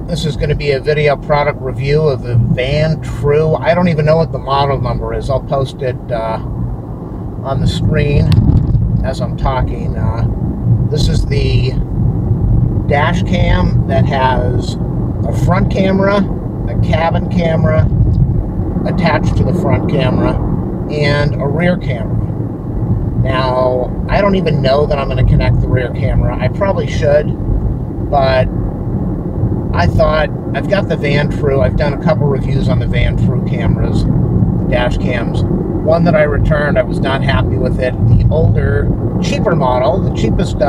This is going to be a video product review of the Vantrue. I don't even know what the model number is. I'll post it on the screen as I'm talking. This is the dash cam that has a front camera, a cabin camera attached to the front camera, and a rear camera. Now, I don't even know that I'm going to connect the rear camera. I probably should, but I thought, I've got the Vantrue. I've done a couple reviews on the Vantrue cameras, the dash cams. One that I returned, I was not happy with it. The older, cheaper model, the cheapest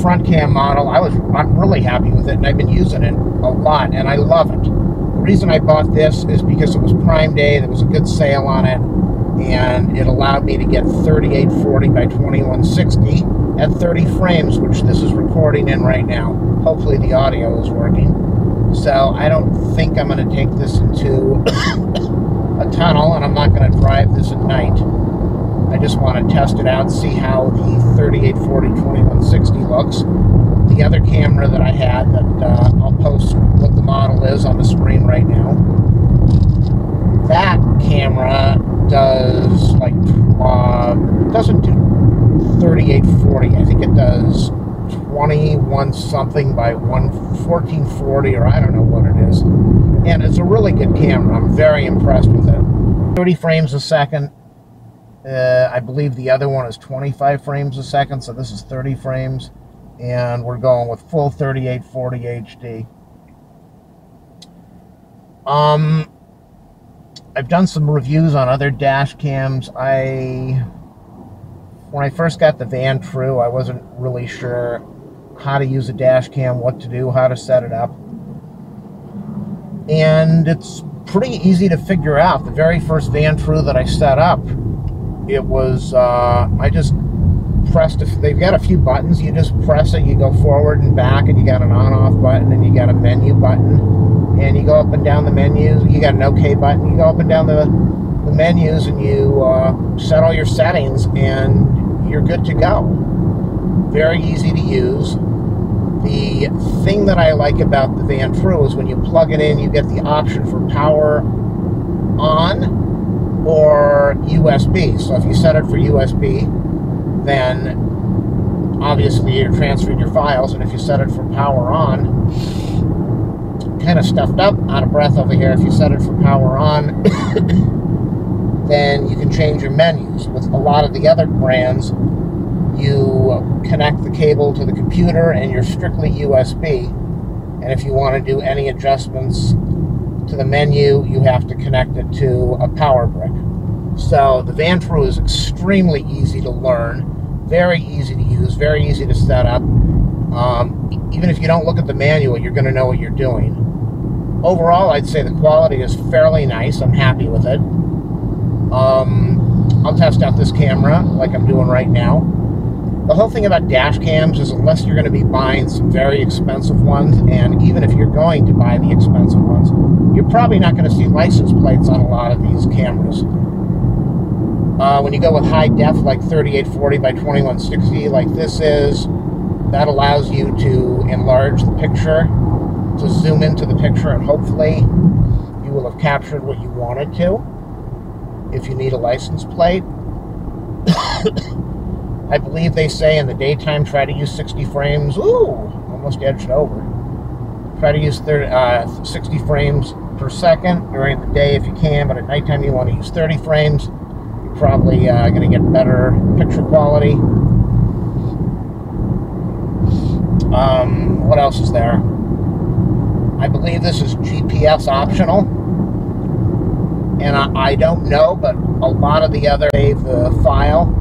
front cam model, I'm really happy with it, and I've been using it a lot, and I love it. The reason I bought this is because it was Prime Day. There was a good sale on it, and it allowed me to get 3840 by 2160 at 30 frames, which this is recording in right now. Hopefully the audio is working. So I don't think I'm going to take this into a tunnel, and I'm not going to drive this at night. I just want to test it out, see how the 3840 2160 looks. The other camera that I had, that I'll post what the model is on the screen right now. That camera does like doesn't do 3840. I think it does 21 something by 1440, or I don't know what it is. And it's a really good camera. I'm very impressed with it. 30 frames a second. I believe the other one is 25 frames a second, so this is 30 frames, and we're going with full 3840 HD. I've done some reviews on other dash cams. When I first got the Vantrue, I wasn't really sure how to use a dash cam, what to do, how to set it up. And it's pretty easy to figure out. The very first Vantrue that I set up, it was, I just pressed, they've got a few buttons. You just press it, you go forward and back, and you got an on-off button, and you got a menu button, and you go up and down the menus. You got an OK button. You go up and down the menus, and you set all your settings, and you're good to go. Very easy to use. The thing that I like about the Vantrue is when you plug it in, you get the option for power on or USB. So if you set it for USB, then obviously you're transferring your files, and if you set it for power on, kind of stuffed up, out of breath over here. If you set it for power on, then you can change your menus. With a lot of the other brands, you connect the cable to the computer and you're strictly USB. And if you want to do any adjustments to the menu, you have to connect it to a power brick. So the Vantrue is extremely easy to learn, very easy to use, very easy to set up. Even if you don't look at the manual, you're going to know what you're doing. Overall, I'd say the quality is fairly nice. I'm happy with it. I'll test out this camera like I'm doing right now. The whole thing about dash cams is, unless you're going to be buying some very expensive ones, and even if you're going to buy the expensive ones, you're probably not going to see license plates on a lot of these cameras. When you go with high def, like 3840 by 2160, like this is, that allows you to enlarge the picture, to zoom into the picture, and hopefully you will have captured what you wanted to. If you need a license plate, I believe they say in the daytime try to use 60 frames. Ooh, almost edged over. Try to use 60 frames per second during the day if you can, but at nighttime you want to use 30 frames. You're probably going to get better picture quality. What else is there? I believe this is GPS optional. And I don't know, but a lot of the other save the file.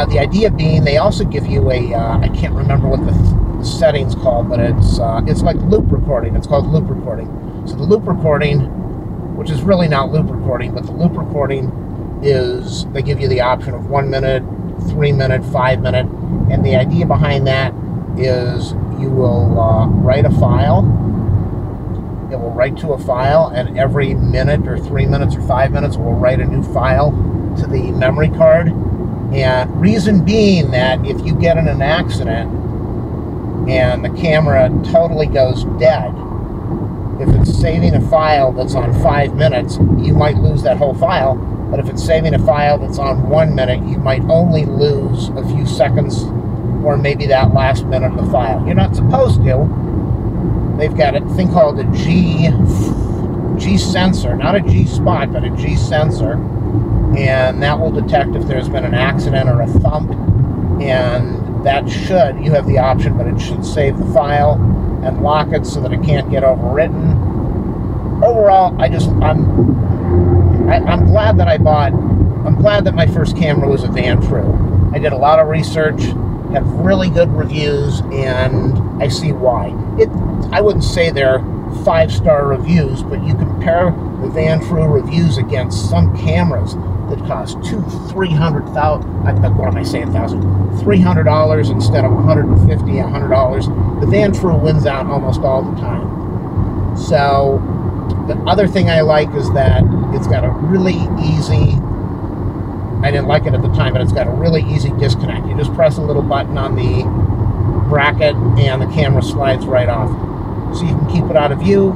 The idea being, they also give you a, I can't remember what the setting's called, but it's like loop recording. It's called loop recording. So the loop recording, which is really not loop recording, but the loop recording is, they give you the option of 1 minute, 3 minute, 5 minute, and the idea behind that is you will write a file. It will write to a file, and every minute or 3 minutes or 5 minutes, it will write a new file to the memory card. And reason being that if you get in an accident, and the camera totally goes dead. If it's saving a file that's on 5 minutes, you might lose that whole file. But if it's saving a file that's on 1 minute, you might only lose a few seconds or maybe that last minute of the file. You're not supposed to. They've got a thing called a G sensor, not a G spot, but a G sensor. And that will detect if there's been an accident or a thump. And that should, you have the option, but it should save the file and lock it so that it can't get overwritten. Overall, I'm glad that I'm glad that my first camera was a Vantrue. I did a lot of research, have really good reviews, and I see why. I wouldn't say they're 5-star reviews, but you compare the Vantrue reviews against some cameras that cost $300 instead of $150, $100. The Vantrue wins out almost all the time. So the other thing I like is that it's got a really easy, I didn't like it at the time, but it's got a really easy disconnect. You just press a little button on the bracket and the camera slides right off. So you can keep it out of view.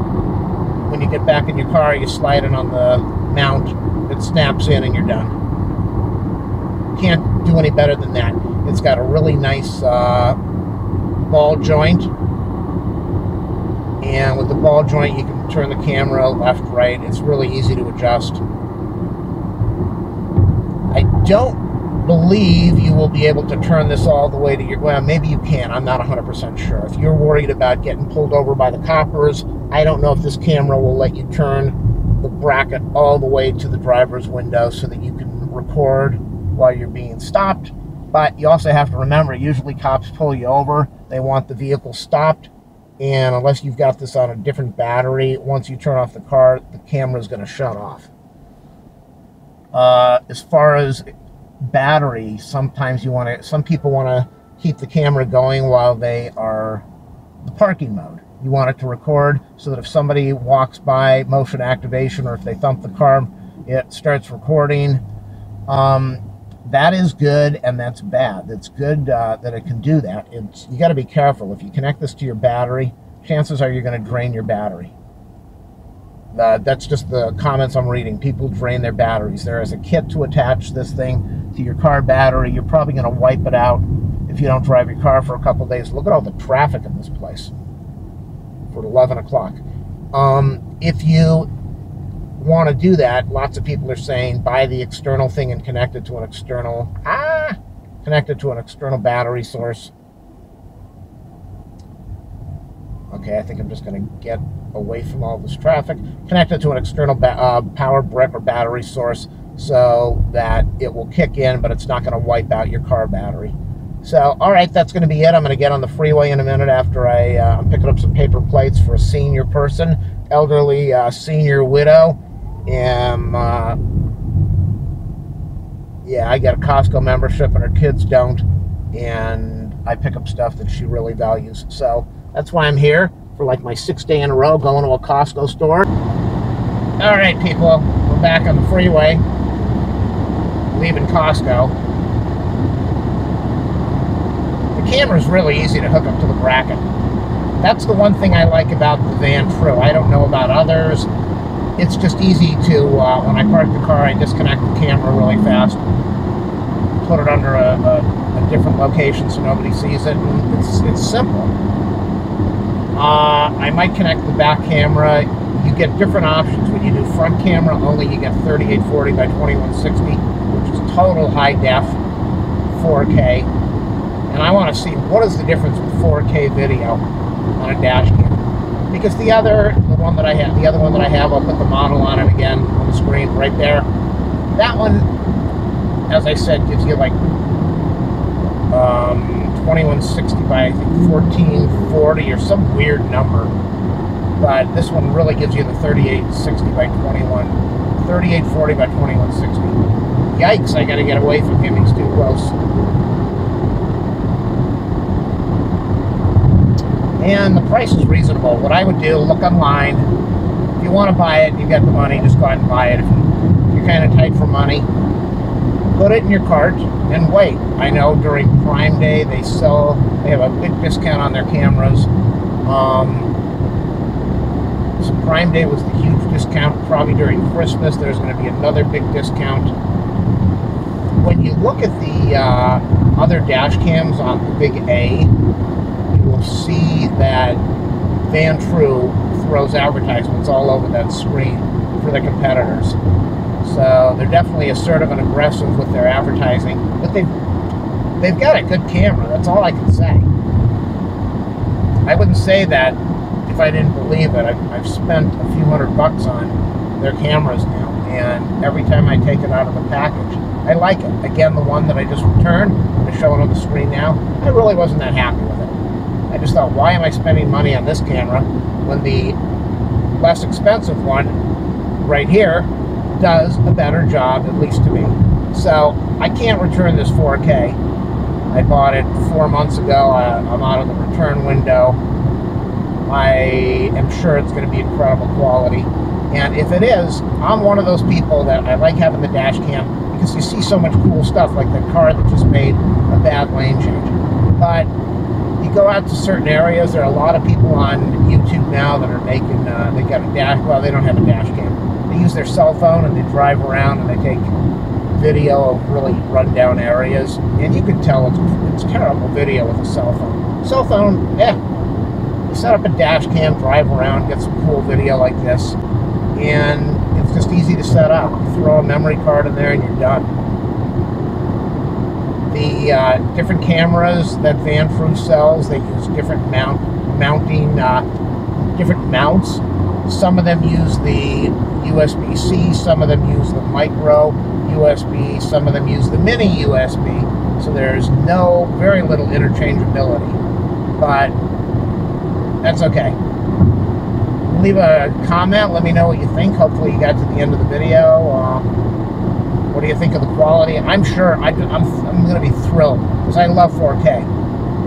When you get back in your car, you slide it on the mount, it snaps in and you're done. Can't do any better than that. It's got a really nice ball joint. And with the ball joint, you can turn the camera left, right. It's really easy to adjust. I don't believe you will be able to turn this all the way to your, well, maybe you can. I'm not 100% sure. If you're worried about getting pulled over by the coppers, I don't know if this camera will let you turn the bracket all the way to the driver's window so that you can record while you're being stopped. But you also have to remember, usually cops pull you over. They want the vehicle stopped. And unless you've got this on a different battery, once you turn off the car, the camera is going to shut off. As far as battery, sometimes some people want to keep the camera going while they are the parking mode. You want it to record so that if somebody walks by, motion activation, or if they thump the car, it starts recording. That is good, and that's bad. It's good that it can do that. You got to be careful. If you connect this to your battery, chances are you're going to drain your battery. That's just the comments I'm reading. People drain their batteries. There is a kit to attach this thing to your car battery. You're probably going to wipe it out if you don't drive your car for a couple days. Look at all the traffic in this place for 11 o'clock. If you want to do that, lots of people are saying buy the external thing and connect it to an external battery source. Okay, I think I'm just going to get away from all this traffic. Connect it to an external power brick or battery source so that it will kick in, but it's not going to wipe out your car battery. So, all right, that's going to be it. I'm going to get on the freeway in a minute after I'm picking up some paper plates for a senior person, elderly senior widow. And yeah, I got a Costco membership and her kids don't, and I pick up stuff that she really values. So that's why I'm here for like my 6th day in a row going to a Costco store. All right, people, we're back on the freeway, leaving Costco. The camera's really easy to hook up to the bracket. That's the one thing I like about the Vantrue. I don't know about others. It's just easy to, when I park the car, I disconnect the camera really fast, put it under a different location so nobody sees it, and it's simple. I might connect the back camera. You get different options. When you do front camera only, you get 3840 by 2160, which is total high def, 4K. And I want to see what is the difference with 4K video on a dash cam. Because the other one that I have, I'll put the model on it again on the screen right there. That one, as I said, gives you like 2160 by I think 1440 or some weird number. But this one really gives you the 3860 by 3840 by 2160. Yikes! I got to get away from him. He's too close. And the price is reasonable. What I would do, look online. If you want to buy it, you got the money, just go ahead and buy it. If you're kind of tight for money, put it in your cart and wait. I know during Prime Day they have a big discount on their cameras. So Prime Day was the huge discount. Probably during Christmas there's going to be another big discount. When you look at the other dash cams on the big A, you will see that Vantrue throws advertisements all over that screen for the competitors. So they're definitely assertive and aggressive with their advertising, but they've got a good camera. That's all I can say. I wouldn't say that if I didn't believe it. I've spent a few $100 on their cameras now, and every time I take it out of the package, I like it. Again, the one that I just returned, I'm going to show it on the screen now, I really wasn't that happy with it. I just thought, why am I spending money on this camera when the less expensive one right here does a better job, at least to me. So I can't return this 4K. I bought it 4 months ago. I'm out of the return window. I am sure it's going to be incredible quality. And if it is, I'm one of those people that I like having the dash cam because you see so much cool stuff, like the car that just made a bad lane change. But you go out to certain areas, there are a lot of people on YouTube now that are making, they got a dash, well, they don't have a dash cam. They use their cell phone and they drive around and they take video of really rundown areas, and you can tell it's terrible video with a cell phone. Cell phone, yeah, you set up a dash cam, drive around, get some cool video like this, and it's just easy to set up. You throw a memory card in there and you're done. The different cameras that Vantrue sells, they use different different mounts. Some of them use the USB-C, some of them use the micro USB, some of them use the mini USB, so there's very little interchangeability, but that's okay. Leave a comment, let me know what you think. Hopefully you got to the end of the video. What do you think of the quality? I'm sure I'm going to be thrilled because I love 4K.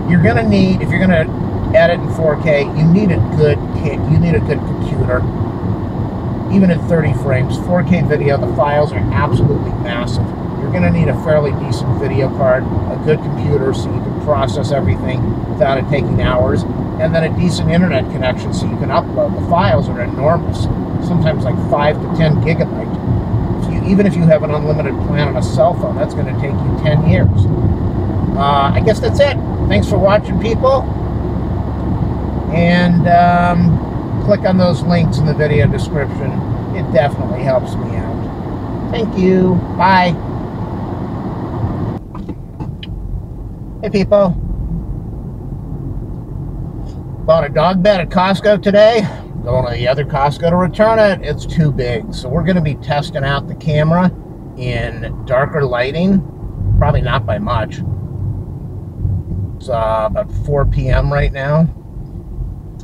You're going to need, if you're going to edit in 4K, you need a good computer. Even at 30 frames, 4K video, the files are absolutely massive. You're going to need a fairly decent video card, a good computer so you can process everything without it taking hours, and then a decent internet connection so you can upload. The files are enormous, sometimes like 5 to 10 gigabytes. Even if you have an unlimited plan on a cell phone, that's going to take you 10 years. I guess that's it. Thanks for watching, people. And click on those links in the video description. It definitely helps me out. Thank you. Bye. Hey, people. Bought a dog bed at Costco today. Going to the other Costco to return it. It's too big. So we're going to be testing out the camera in darker lighting. Probably not by much. It's about 4 p.m. right now.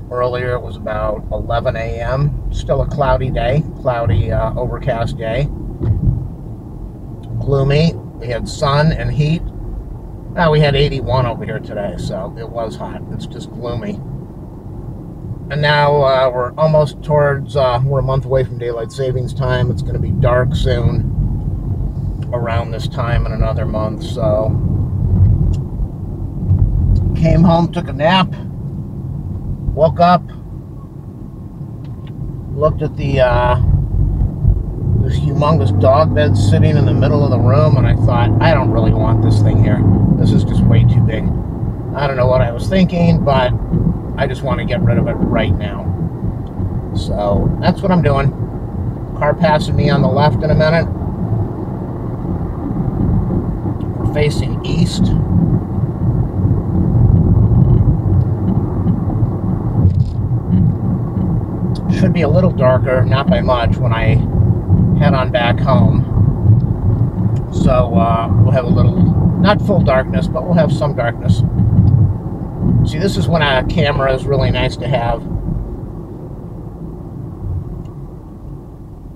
Earlier it was about 11 a.m. Still a cloudy day. Cloudy, overcast day. Gloomy. We had sun and heat. We had 81 over here today, so it was hot. It's just gloomy. And now we're almost towards, we're a month away from daylight savings time. It's going to be dark soon, around this time in another month. So, came home, took a nap, woke up, looked at the this humongous dog bed sitting in the middle of the room, and I thought, I don't really want this thing here. This is just way too big. I don't know what I was thinking, but I just want to get rid of it right now. So that's what I'm doing. Car passing me on the left in a minute. We're facing east. Should be a little darker, not by much, when I head on back home. So we'll have a little, not full darkness, but we'll have some darkness. See, this is when a camera is really nice to have.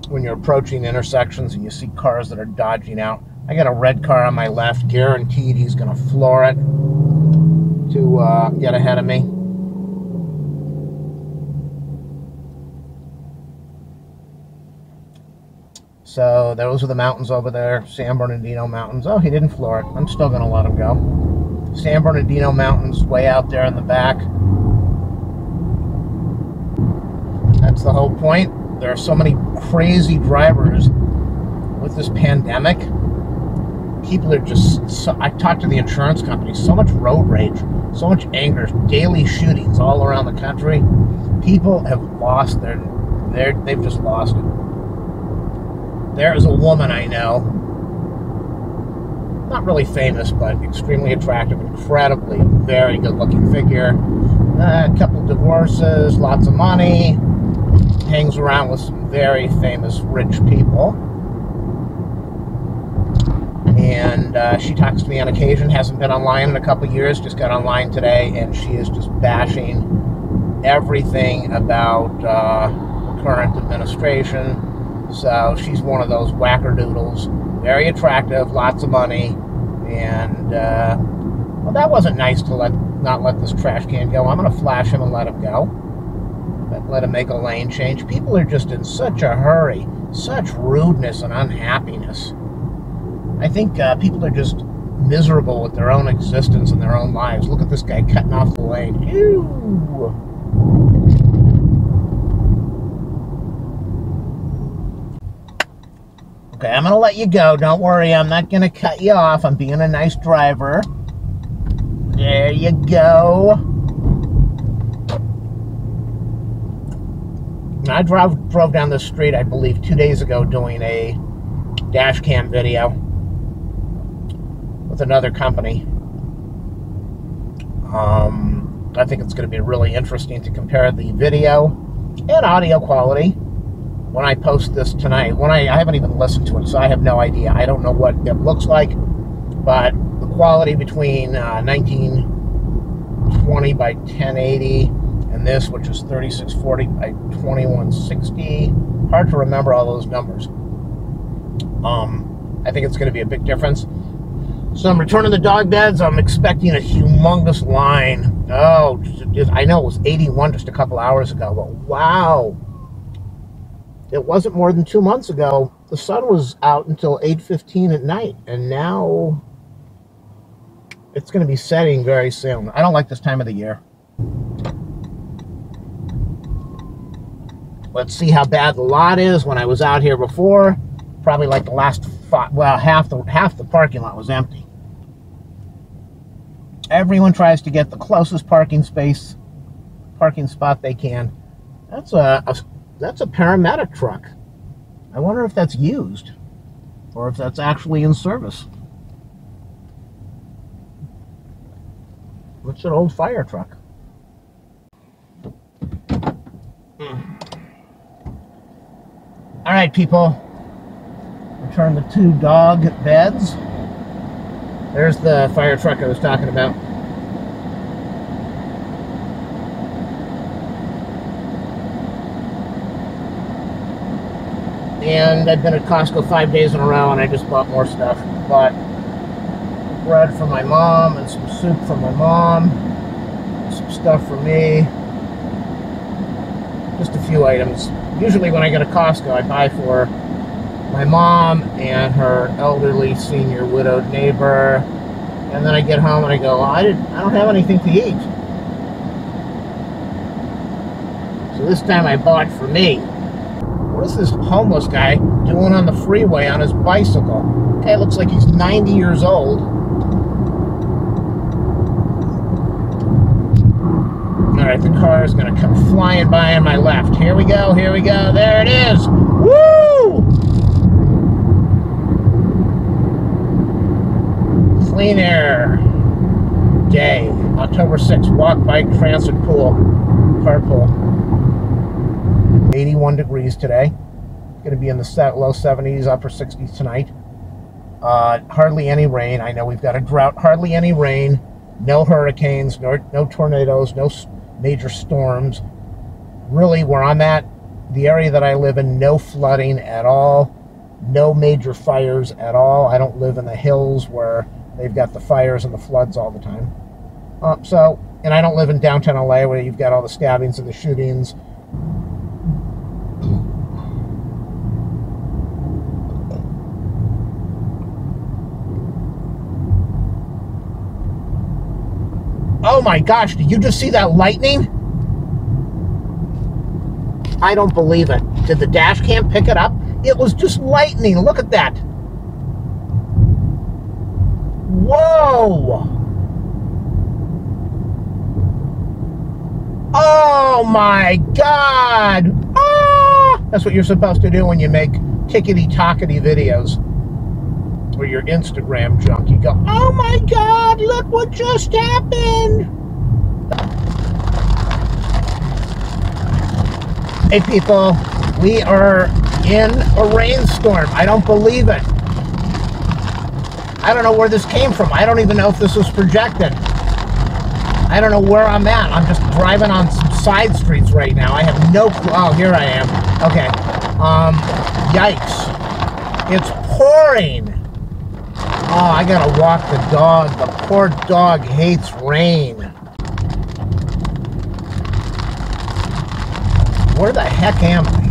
When you're approaching intersections and you see cars that are dodging out. I got a red car on my left, guaranteed he's going to floor it to get ahead of me. So those are the mountains over there, San Bernardino Mountains. Oh, he didn't floor it. I'm still going to let him go. San Bernardino Mountains way out there in the back. That's the whole point. There are so many crazy drivers with this pandemic. People are just, I talked to the insurance company, so much road rage, so much anger, daily shootings all around the country. People have lost they've just lost it. There is a woman I know, not really famous, but extremely attractive, incredibly, very good-looking figure. A couple divorces, lots of money, hangs around with some very famous rich people. And she talks to me on occasion, hasn't been online in a couple years, just got online today, and she is just bashing everything about the current administration. So she's one of those wackerdoodles, very attractive, lots of money, and well, that wasn't nice to not let this trash can go. I'm going to flash him and let him go. Let him make a lane change. People are just in such a hurry, such rudeness and unhappiness. I think people are just miserable with their own existence and their own lives. Look at this guy cutting off the lane. Ew. Okay, I'm going to let you go. Don't worry, I'm not going to cut you off. I'm being a nice driver. There you go. I drove down this street, I believe, 2 days ago doing a dash cam video with another company. I think it's going to be really interesting to compare the video and audio quality when I post this tonight. I haven't even listened to it, so I have no idea. I don't know what it looks like, but the quality between 1920 by 1080 and this, which is 3640 by 2160, hard to remember all those numbers. I think it's going to be a big difference. So I'm returning the dog beds. I'm expecting a humongous line. Oh, I know it was 81 just a couple hours ago, but wow. It wasn't more than 2 months ago. The sun was out until 8:15 at night, and now it's going to be setting very soon. I don't like this time of the year. Let's see how bad the lot is. When I was out here before, probably like the last half the parking lot was empty. Everyone tries to get the closest parking spot they can. That's a paramedic truck. I wonder if that's used or if that's actually in service. It's an old fire truck. All right, people. Return the 2 dog beds. There's the fire truck I was talking about. And I've been at Costco 5 days in a row, and I just bought more stuff. Bought bread for my mom and some soup for my mom, some stuff for me. Just a few items. Usually when I go to Costco, I buy for my mom and her elderly senior widowed neighbor, and then I get home and I go, I don't have anything to eat. So this time I bought for me. What is this homeless guy doing on the freeway on his bicycle? Okay, looks like he's 90 years old. Alright, the car is going to come flying by on my left. Here we go, there it is! Woo! Clean Air Day, October 6th, walk, bike, transit, pool, carpool. 81 degrees today. Going to be in the low 70s, upper 60s tonight. Hardly any rain. I know we've got a drought. Hardly any rain. No hurricanes, no tornadoes, no major storms. Really, where I'm at, the area that I live in, no flooding at all. No major fires at all. I don't live in the hills where they've got the fires and the floods all the time. And I don't live in downtown LA where you've got all the stabbings and the shootings. Oh my gosh, did you just see that lightning? I don't believe it. Did the dash cam pick it up? It was just lightning. Look at that. Whoa. Oh my God. Ah! That's what you're supposed to do when you make tickety-tockety videos. Or your Instagram junk. You go, oh my God, look what just happened. Hey people, we are in a rainstorm. I don't believe it. I don't know where this came from. I don't even know if this was projected. I don't know where I'm at. I'm just driving on some side streets right now. I have no clue. Oh, here I am. Okay. Yikes. It's pouring. Oh, I gotta walk the dog. The poor dog hates rain. Where the heck am I?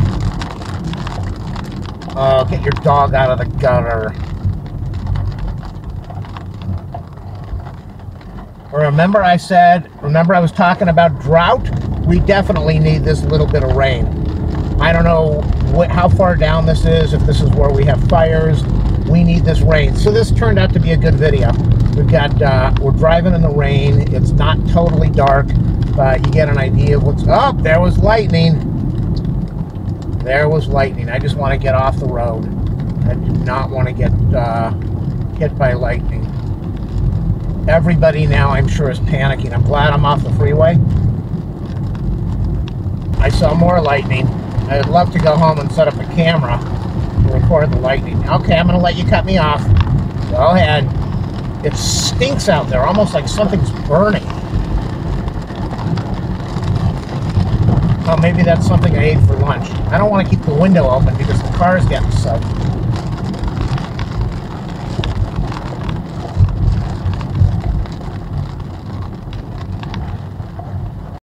Oh, get your dog out of the gutter. Remember I was talking about drought? We definitely need this little bit of rain. I don't know how far down this is, if this is where we have fires. We need this rain. So this turned out to be a good video. We're driving in the rain. It's not totally dark, but you get an idea of what's... Oh, there was lightning. There was lightning. I just want to get off the road. I do not want to get hit by lightning. Everybody now, I'm sure, is panicking. I'm glad I'm off the freeway. I saw more lightning. I'd love to go home and set up a camera to record the lightning. Okay, I'm going to let you cut me off. Go ahead. It stinks out there, almost like something's burning. Oh, maybe that's something I ate for lunch. I don't want to keep the window open because the car's getting soaked.